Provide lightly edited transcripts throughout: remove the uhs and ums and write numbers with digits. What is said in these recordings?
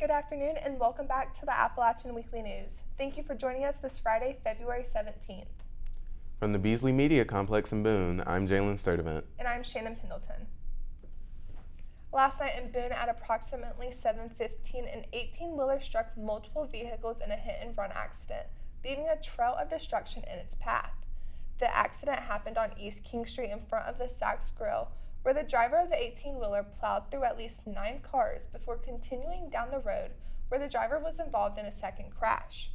Good afternoon and welcome back to the Appalachian Weekly News. Thank you for joining us this Friday, February 17th. From the Beasley Media Complex in Boone, I'm Jalen Sturdivant. And I'm Shannon Pendleton. Last night in Boone at approximately 7:15, an 18-wheeler struck multiple vehicles in a hit-and-run accident, leaving a trail of destruction in its path. The accident happened on East King Street in front of the Saks Grill, where the driver of the 18-wheeler plowed through at least 9 cars before continuing down the road, where the driver was involved in a second crash.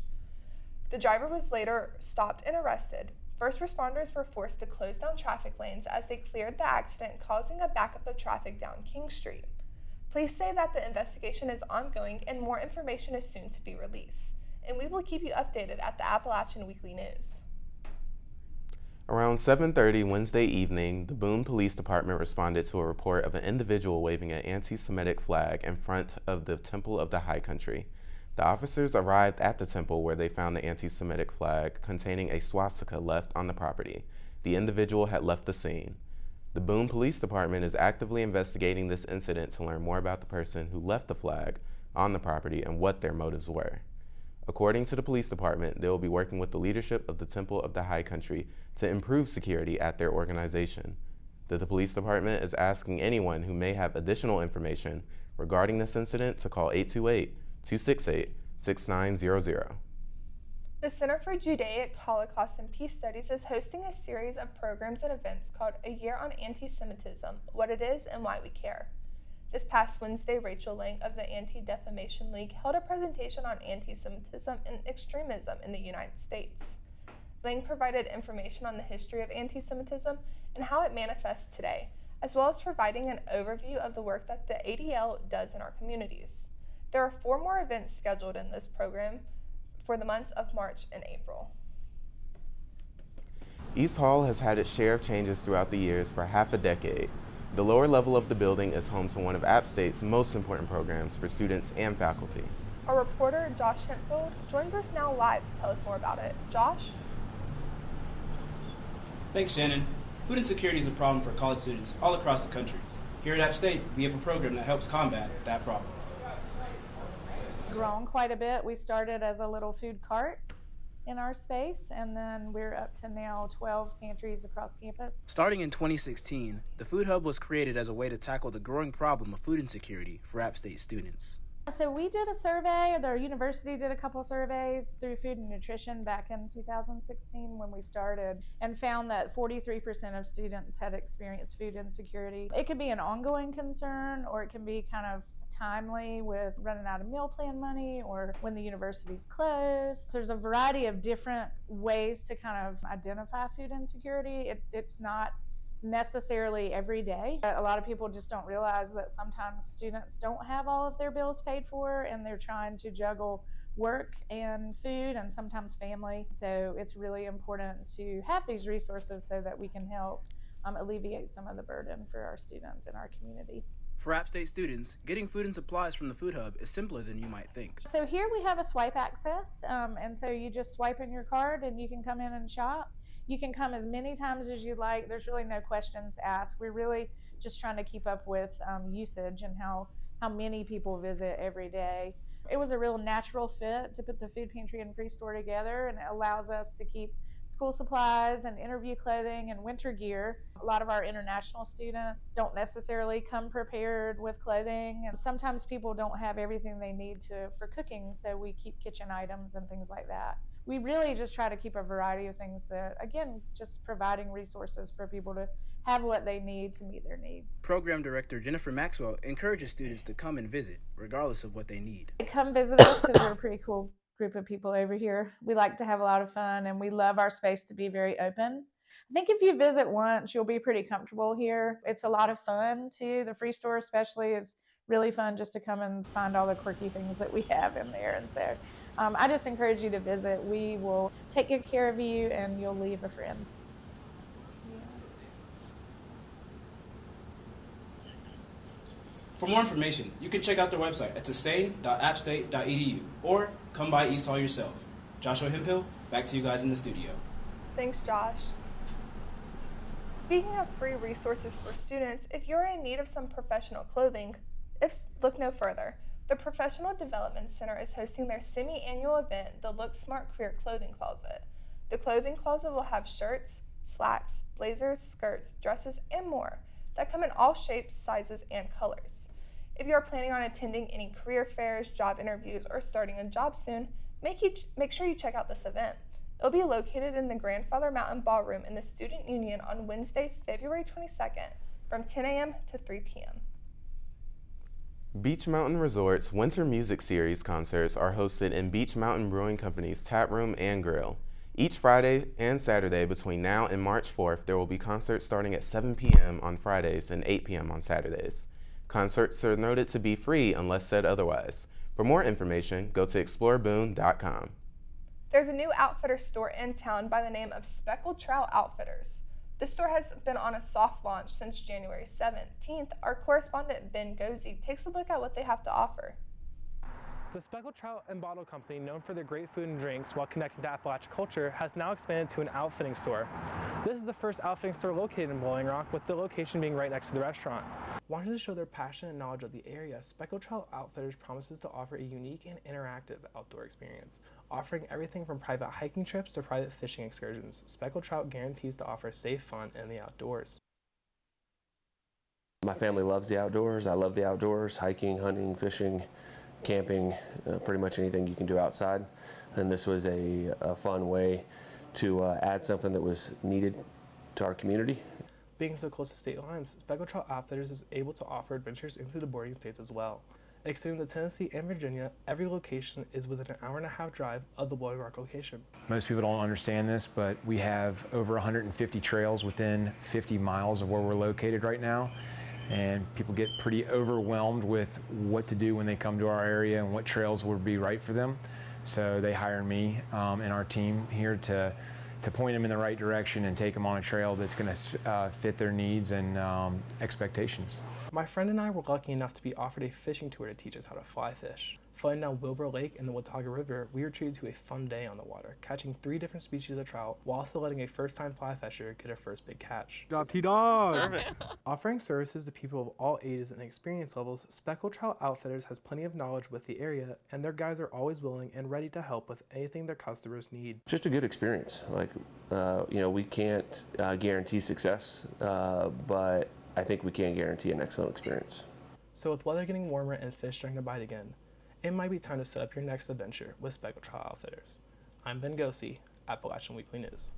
The driver was later stopped and arrested. First responders were forced to close down traffic lanes as they cleared the accident, causing a backup of traffic down King Street. Police say that the investigation is ongoing and more information is soon to be released, and we will keep you updated at the Appalachian Weekly News. Around 7:30 Wednesday evening, the Boone Police Department responded to a report of an individual waving an anti-Semitic flag in front of the Temple of the High Country. The officers arrived at the temple where they found the anti-Semitic flag containing a swastika left on the property. The individual had left the scene. The Boone Police Department is actively investigating this incident to learn more about the person who left the flag on the property and what their motives were. According to the police department, they will be working with the leadership of the Temple of the High Country to improve security at their organization. The police department is asking anyone who may have additional information regarding this incident to call 828-268-6900. The Center for Judaic, Holocaust, and Peace Studies is hosting a series of programs and events called A Year on Anti-Semitism, What It Is and Why We Care. This past Wednesday, Rachel Lang of the Anti-Defamation League held a presentation on anti-Semitism and extremism in the United States. Lang provided information on the history of anti-Semitism and how it manifests today, as well as providing an overview of the work that the ADL does in our communities. There are 4 more events scheduled in this program for the months of March and April. East Hall has had its share of changes throughout the years for half a decade. The lower level of the building is home to one of App State's most important programs for students and faculty. Our reporter, Josh Hempfield, joins us now live to tell us more about it. Josh? Thanks, Shannon. Food insecurity is a problem for college students all across the country. Here at App State, we have a program that helps combat that problem. Grown quite a bit. We started as a little food cart in our space, and then we're up to now 12 pantries across campus. Starting in 2016, the Food Hub was created as a way to tackle the growing problem of food insecurity for App State students. So we did a survey, or the university did a couple surveys through Food and Nutrition back in 2016 when we started, and found that 43% of students had experienced food insecurity. It could be an ongoing concern, or it can be kind of timely with running out of meal plan money or when the university's closed. So there's a variety of different ways to kind of identify food insecurity. It's not necessarily every day. A lot of people just don't realize that sometimes students don't have all of their bills paid for and they're trying to juggle work and food and sometimes family. So it's really important to have these resources so that we can help alleviate some of the burden for our students in our community. For App State students, getting food and supplies from the Food Hub is simpler than you might think. So here we have a swipe access, and so you just swipe in your card and you can come in and shop. You can come as many times as you like. There's really no questions asked. We're really just trying to keep up with usage and how many people visit every day. It was a real natural fit to put the food pantry and free store together, and it allows us to keep school supplies and interview clothing and winter gear. A lot of our international students don't necessarily come prepared with clothing, and sometimes people don't have everything they need for cooking, so we keep kitchen items and things like that. We really just try to keep a variety of things that, again, just providing resources for people to have what they need to meet their needs. Program Director Jennifer Maxwell encourages students to come and visit, regardless of what they need. Come visit us because we're a pretty cool group of people over here. We like to have a lot of fun, and we love our space to be very open. I think if you visit once, you'll be pretty comfortable here. It's a lot of fun too. The free store especially is really fun just to come and find all the quirky things that we have in there. And so I just encourage you to visit. We will take good care of you, and you'll leave a friend. For more information, you can check out their website at sustain.appstate.edu or come by East Hall yourself. Joshua Hemphill, back to you guys in the studio. Thanks, Josh. Speaking of free resources for students, if you're in need of some professional clothing, look no further. The Professional Development Center is hosting their semi-annual event, the Look Smart Career Clothing Closet. The clothing closet will have shirts, slacks, blazers, skirts, dresses, and more that come in all shapes, sizes, and colors. If you are planning on attending any career fairs, job interviews, or starting a job soon, make sure you check out this event. It will be located in the Grandfather Mountain Ballroom in the Student Union on Wednesday, February 22nd from 10 a.m. to 3 p.m. Beach Mountain Resort's Winter Music Series concerts are hosted in Beach Mountain Brewing Company's tap room and grill. Each Friday and Saturday between now and March 4th, there will be concerts starting at 7 p.m. on Fridays and 8 p.m. on Saturdays. Concerts are noted to be free unless said otherwise. For more information, go to exploreboone.com. There's a new outfitter store in town by the name of Speckled Trout Outfitters. The store has been on a soft launch since January 17th. Our correspondent Ben Gozy takes a look at what they have to offer. The Speckled Trout and Bottle Company, known for their great food and drinks while connecting to Appalachian culture, has now expanded to an outfitting store. This is the first outfitting store located in Boiling Rock, with the location being right next to the restaurant. Wanting to show their passion and knowledge of the area, Speckled Trout Outfitters promises to offer a unique and interactive outdoor experience, offering everything from private hiking trips to private fishing excursions. Speckled Trout guarantees to offer safe fun in the outdoors. My family loves the outdoors. I love the outdoors, hiking, hunting, fishing, camping, pretty much anything you can do outside. And this was a fun way to add something that was needed to our community. Being so close to state lines, Speckled Trout Outfitters is able to offer adventures into the bordering states as well. Extending to Tennessee and Virginia, every location is within an hour-and-a-half drive of the Boiling Rock location. Most people don't understand this, but we have over 150 trails within 50 miles of where we're located right now. And people get pretty overwhelmed with what to do when they come to our area and what trails would be right for them. So they hire me and our team here to point them in the right direction and take them on a trail that's going to fit their needs and expectations. My friend and I were lucky enough to be offered a fishing tour to teach us how to fly fish. Flying down Wilbur Lake and the Watauga River, we were treated to a fun day on the water, catching 3 different species of trout, while also letting a first-time fly fisher get her first big catch. Job T-Dog! Offering services to people of all ages and experience levels, Speckled Trout Outfitters has plenty of knowledge with the area, and their guys are always willing and ready to help with anything their customers need. Just a good experience. We can't guarantee success, but I think we can guarantee an excellent experience. So with weather getting warmer and fish starting to bite again, it might be time to set up your next adventure with Speckled Trout Outfitters. I'm Ben Gosi, Appalachian Weekly News.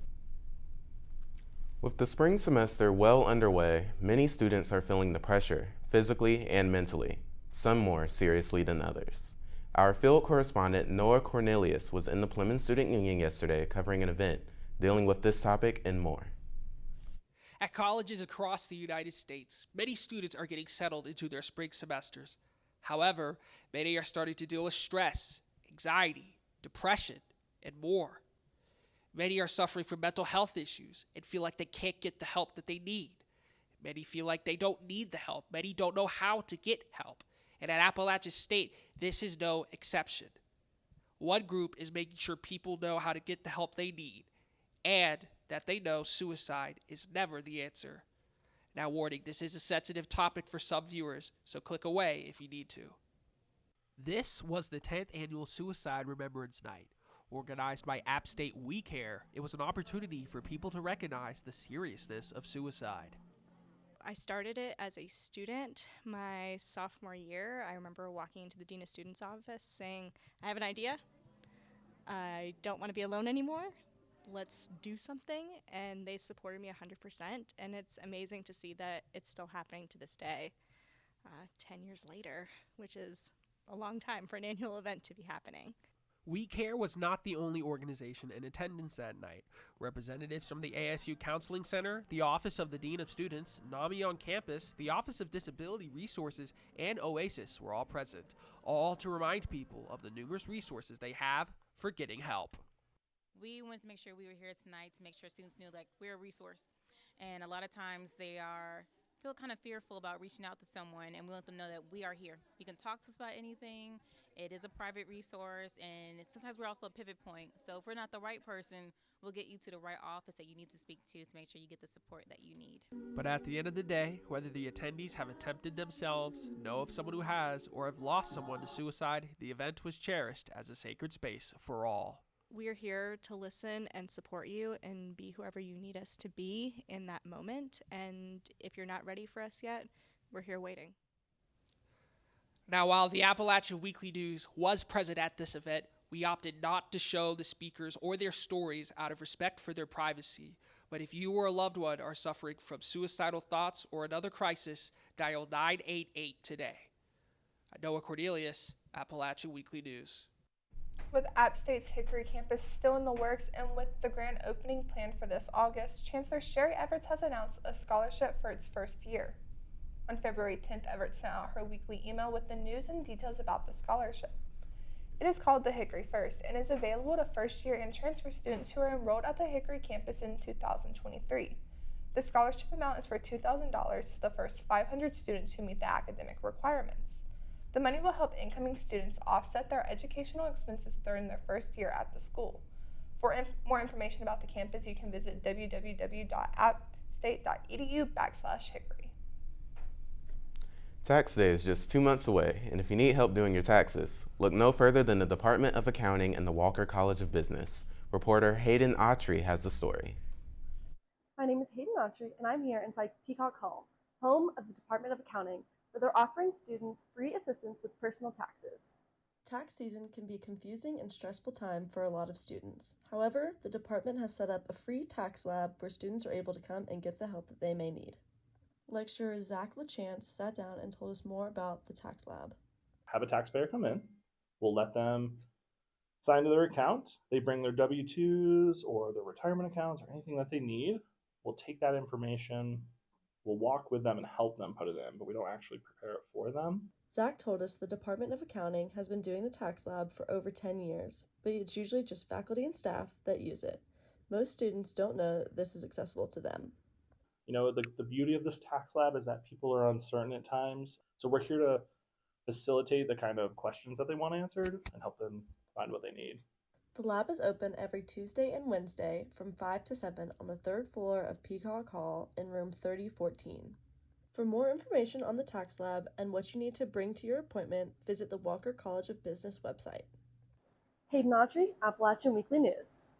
With the spring semester well underway, many students are feeling the pressure, physically and mentally, some more seriously than others. Our field correspondent Noah Cornelius was in the Plymouth Student Union yesterday covering an event dealing with this topic and more. At colleges across the United States, many students are getting settled into their spring semesters. However, many are starting to deal with stress, anxiety, depression, and more. Many are suffering from mental health issues and feel like they can't get the help that they need. Many feel like they don't need the help. Many don't know how to get help. And at Appalachian State, this is no exception. One group is making sure people know how to get the help they need and that they know suicide is never the answer. Now, warning, this is a sensitive topic for some viewers, so click away if you need to. This was the 10th annual Suicide Remembrance Night. Organized by App State We Care, it was an opportunity for people to recognize the seriousness of suicide. I started it as a student my sophomore year. I remember walking into the Dean of Students office saying, I have an idea. I don't want to be alone anymore. Let's do something. And they supported me 100%. And it's amazing to see that it's still happening to this day, 10 years later, which is a long time for an annual event to be happening. We Care was not the only organization in attendance that night. Representatives from the ASU Counseling Center, the Office of the Dean of Students, NAMI on Campus, the Office of Disability Resources, and OASIS were all present, all to remind people of the numerous resources they have for getting help. We wanted to make sure we were here tonight to make sure students knew we're a resource. And a lot of times they are feel kind of fearful about reaching out to someone, and we let them know that we are here. You can talk to us about anything. It is a private resource, and sometimes we're also a pivot point. So if we're not the right person, we'll get you to the right office that you need to speak to make sure you get the support that you need. But at the end of the day, whether the attendees have attempted themselves, know of someone who has, or have lost someone to suicide, the event was cherished as a sacred space for all. We're here to listen and support you and be whoever you need us to be in that moment. And if you're not ready for us yet, we're here waiting. Now, while the Appalachian Weekly News was present at this event, we opted not to show the speakers or their stories out of respect for their privacy. But if you or a loved one are suffering from suicidal thoughts or another crisis, dial 988 today. Noah Cornelius, Appalachian Weekly News. With App State's Hickory campus still in the works and with the grand opening planned for this August, Chancellor Sherry Everts has announced a scholarship for its first year. On February 10th, Everts sent out her weekly email with the news and details about the scholarship. It is called the Hickory First and is available to first-year and transfer students who are enrolled at the Hickory campus in 2023. The scholarship amount is for $2,000 to the first 500 students who meet the academic requirements. The money will help incoming students offset their educational expenses during their first year at the school. For more information about the campus, you can visit www.appstate.edu/Hickory. Tax day is just 2 months away, and if you need help doing your taxes, look no further than the Department of Accounting and the Walker College of Business. Reporter Hayden Autry has the story. My name is Hayden Autry, and I'm here inside Peacock Hall, home of the Department of Accounting, where they're offering students free assistance with personal taxes. Tax season can be a confusing and stressful time for a lot of students. However, the department has set up a free tax lab where students are able to come and get the help that they may need. Lecturer Zach LaChance sat down and told us more about the tax lab. Have a taxpayer come in. We'll let them sign to their account. They bring their W-2s or their retirement accounts or anything that they need. We'll take that information. We'll walk with them and help them put it in, but we don't actually prepare it for them. Zach told us the Department of Accounting has been doing the tax lab for over 10 years, but it's usually just faculty and staff that use it. Most students don't know that this is accessible to them. You know, the beauty of this tax lab is that people are uncertain at times. So we're here to facilitate the kind of questions that they want answered and help them find what they need. The lab is open every Tuesday and Wednesday from 5 to 7 on the 3rd floor of Peacock Hall in room 3014. For more information on the tax lab and what you need to bring to your appointment, visit the Walker College of Business website. Hayden Autry, Appalachian Weekly News.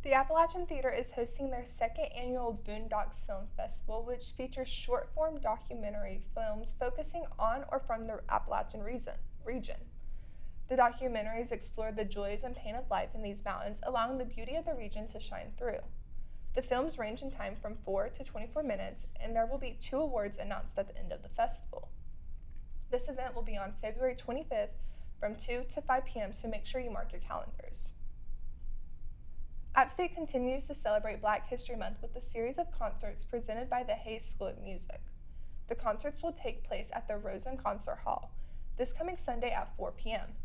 The Appalachian Theater is hosting their second annual Boondocks Film Festival, which features short-form documentary films focusing on or from the Appalachian region. The documentaries explore the joys and pain of life in these mountains, allowing the beauty of the region to shine through. The films range in time from 4 to 24 minutes, and there will be 2 awards announced at the end of the festival. This event will be on February 25th from 2 to 5 p.m., so make sure you mark your calendars. App State continues to celebrate Black History Month with a series of concerts presented by the Hayes School of Music. The concerts will take place at the Rosen Concert Hall this coming Sunday at 4 p.m.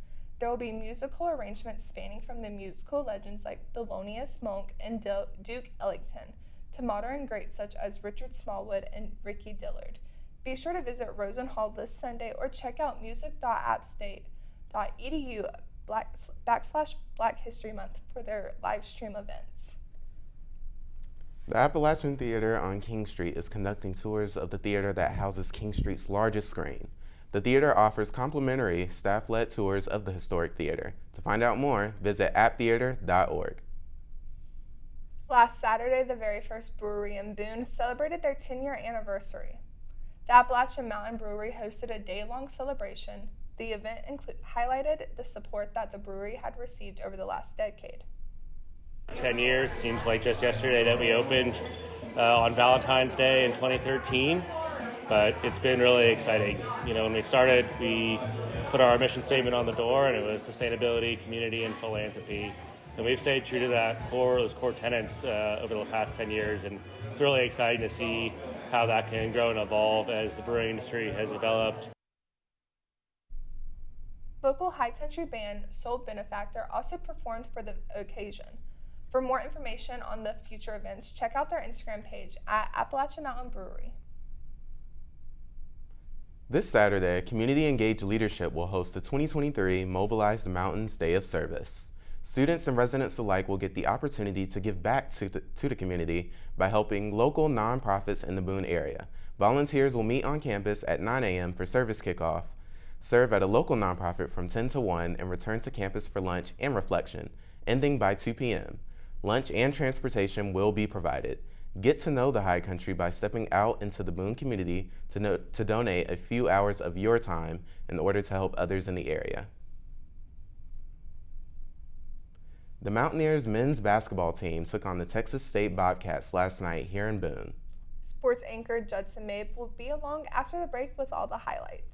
There will be musical arrangements spanning from the musical legends like Thelonious Monk and Duke Ellington to modern greats such as Richard Smallwood and Ricky Dillard. Be sure to visit Rosen Hall this Sunday or check out music.appstate.edu/Black History Month for their live stream events. The Appalachian Theater on King Street is conducting tours of the theater that houses King Street's largest screen. The theater offers complimentary staff-led tours of the historic theater. To find out more, visit apptheater.org. Last Saturday, the very first brewery in Boone celebrated their 10-year anniversary. The Appalachian Mountain Brewery hosted a day-long celebration. The event highlighted the support that the brewery had received over the last decade. 10 years seems like just yesterday that we opened on Valentine's Day in 2013. But it's been really exciting. You know, when we started, we put our mission statement on the door, and it was sustainability, community, and philanthropy. And we've stayed true to those core tenets over the past 10 years, and it's really exciting to see how that can grow and evolve as the brewing industry has developed. Local high country band Soul Benefactor also performed for the occasion. For more information on the future events, check out their Instagram page at Appalachian Mountain Brewery. This Saturday, Community Engaged Leadership will host the 2023 Mobilize the Mountains Day of Service. Students and residents alike will get the opportunity to give back to the community by helping local nonprofits in the Boone area. Volunteers will meet on campus at 9 a.m. for service kickoff, serve at a local nonprofit from 10 to 1, and return to campus for lunch and reflection, ending by 2 p.m. Lunch and transportation will be provided. Get to know the High Country by stepping out into the Boone community to donate a few hours of your time in order to help others in the area. The Mountaineers men's basketball team took on the Texas State Bobcats last night here in Boone. Sports anchor Judson Mabe will be along after the break with all the highlights.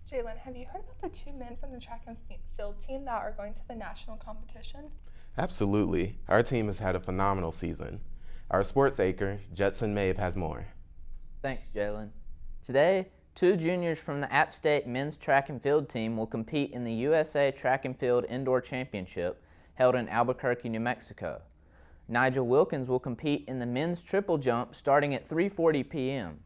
Jalen, have you heard about the two men from the track and field team that are going to the national competition? Absolutely. Our team has had a phenomenal season. Our sports anchor, Judson Mabe, has more. Thanks, Jalen. Today, two juniors from the App State men's track and field team will compete in the USA Track and Field Indoor Championship held in Albuquerque, New Mexico. Nigel Wilkins will compete in the men's triple jump starting at 3:40 p.m.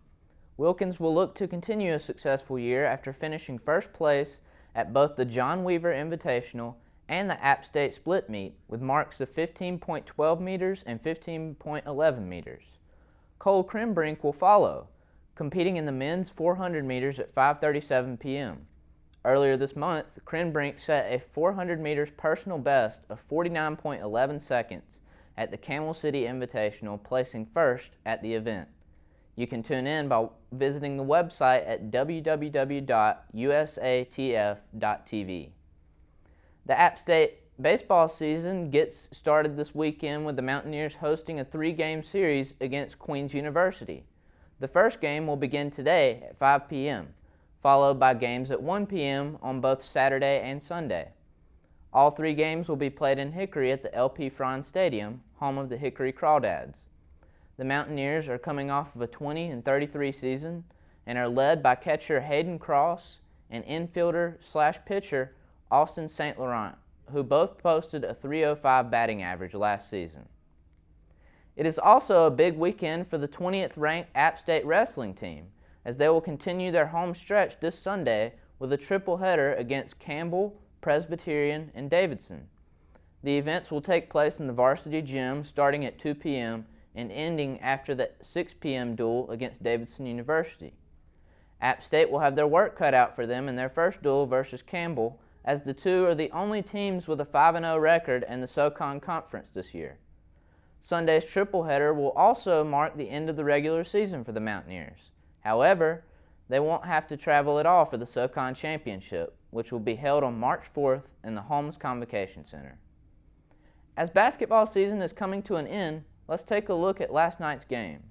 Wilkins will look to continue a successful year after finishing first place at both the John Weaver Invitational and the App State Split Meet with marks of 15.12 meters and 15.11 meters. Cole Krimbrink will follow, competing in the men's 400 meters at 5:37 p.m. Earlier this month, Krimbrink set a 400 meters personal best of 49.11 seconds at the Camel City Invitational, placing first at the event. You can tune in by visiting the website at www.usatf.tv. The App State baseball season gets started this weekend with the Mountaineers hosting a 3-game series against Queens University. The first game will begin today at 5 p.m., followed by games at 1 p.m. on both Saturday and Sunday. All 3 games will be played in Hickory at the LP Franz Stadium, home of the Hickory Crawdads. The Mountaineers are coming off of a 20-33 season and are led by catcher Hayden Cross and infielder/pitcher Austin St. Laurent, who both posted a .305 batting average last season. It is also a big weekend for the 20th ranked App State wrestling team, as they will continue their home stretch this Sunday with a triple header against Campbell, Presbyterian, and Davidson. The events will take place in the varsity gym starting at 2 p.m. and ending after the 6 p.m. duel against Davidson University. App State will have their work cut out for them in their first duel versus Campbell, as the two are the only teams with a 5-0 record in the SoCon Conference this year. Sunday's triple header will also mark the end of the regular season for the Mountaineers. However, they won't have to travel at all for the SoCon Championship, which will be held on March 4th in the Holmes Convocation Center. As basketball season is coming to an end, let's take a look at last night's game.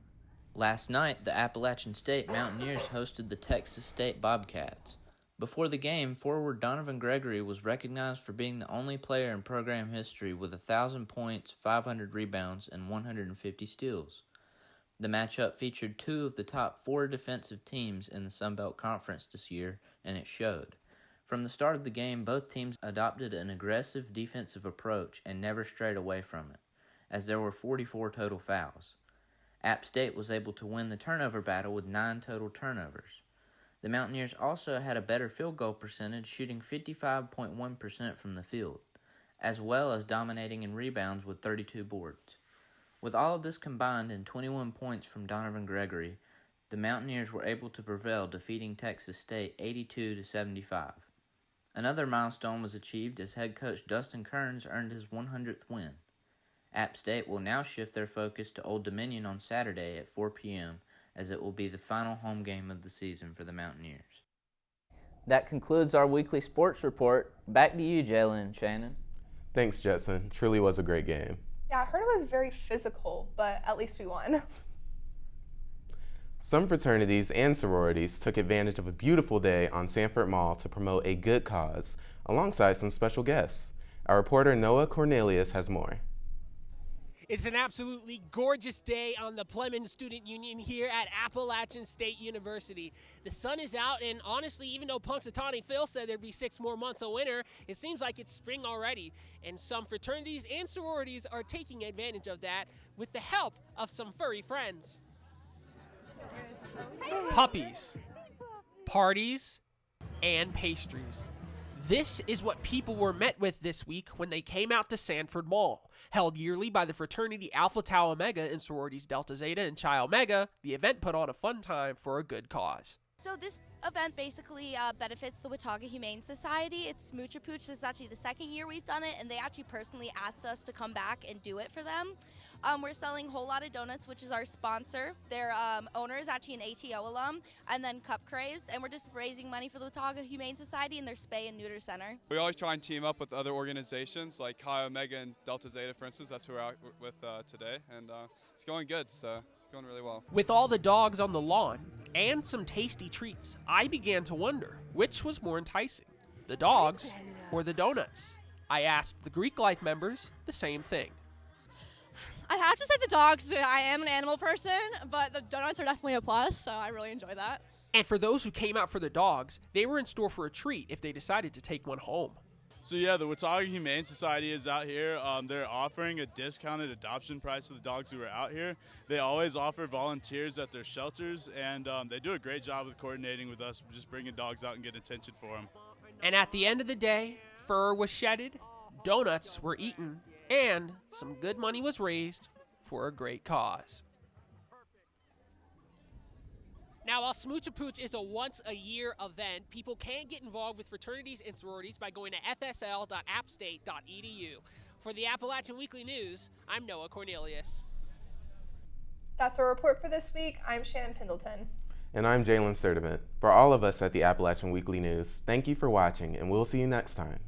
Last night, the Appalachian State Mountaineers hosted the Texas State Bobcats. Before the game, forward Donovan Gregory was recognized for being the only player in program history with 1,000 points, 500 rebounds, and 150 steals. The matchup featured two of the top 4 defensive teams in the Sun Belt Conference this year, and it showed. From the start of the game, both teams adopted an aggressive defensive approach and never strayed away from it, as there were 44 total fouls. App State was able to win the turnover battle with 9 total turnovers. The Mountaineers also had a better field goal percentage, shooting 55.1% from the field, as well as dominating in rebounds with 32 boards. With all of this combined and 21 points from Donovan Gregory, the Mountaineers were able to prevail, defeating Texas State 82-75. Another milestone was achieved as head coach Dustin Kearns earned his 100th win. App State will now shift their focus to Old Dominion on Saturday at 4 p.m., as it will be the final home game of the season for the Mountaineers. That concludes our weekly sports report. Back to you, Jalen and Shannon. Thanks, Jetson. Truly was a great game. Yeah, I heard it was very physical, but at least we won. Some fraternities and sororities took advantage of a beautiful day on Sanford Mall to promote a good cause, alongside some special guests. Our reporter Noah Cornelius has more. It's an absolutely gorgeous day on the Plemon Student Union here at Appalachian State University. The sun is out, and honestly, even though Punxsutawney Phil said there'd be 6 more months of winter, it seems like it's spring already. And some fraternities and sororities are taking advantage of that with the help of some furry friends. Puppies, parties, and pastries. This is what people were met with this week when they came out to Sanford Mall. Held yearly by the fraternity Alpha Tau Omega and sororities Delta Zeta and Chi Omega, the event put on a fun time for a good cause. So this event basically benefits the Watauga Humane Society. It's Smooch or Pooch. This is actually the 2nd year we've done it, and they actually personally asked us to come back and do it for them. We're selling Whole Lotta Donuts, which is our sponsor. Their owner is actually an ATO alum, and then Cup Craze, and we're just raising money for the Watauga Humane Society and their spay and neuter center. We always try and team up with other organizations like Chi Omega and Delta Zeta, for instance. That's who we're out with today, and it's going good, so it's going really well. With all the dogs on the lawn and some tasty treats, I began to wonder which was more enticing, the dogs or the donuts. I asked the Greek Life members the same thing. I'd have to say the dogs. I am an animal person, but the donuts are definitely a plus, so I really enjoy that. And for those who came out for the dogs, they were in store for a treat if they decided to take one home. So yeah, the Watauga Humane Society is out here. They're offering a discounted adoption price to the dogs who are out here. They always offer volunteers at their shelters, and they do a great job with coordinating with us, just bringing dogs out and getting attention for them. And at the end of the day, fur was shedded, donuts were eaten, and some good money was raised for a great cause. Now, while Smooch a Pooch is a once-a-year event, people can get involved with fraternities and sororities by going to fsl.appstate.edu. For the Appalachian Weekly News, I'm Noah Cornelius. That's our report for this week. I'm Shannon Pendleton. And I'm Jalen Sturdivant. For all of us at the Appalachian Weekly News, thank you for watching, and we'll see you next time.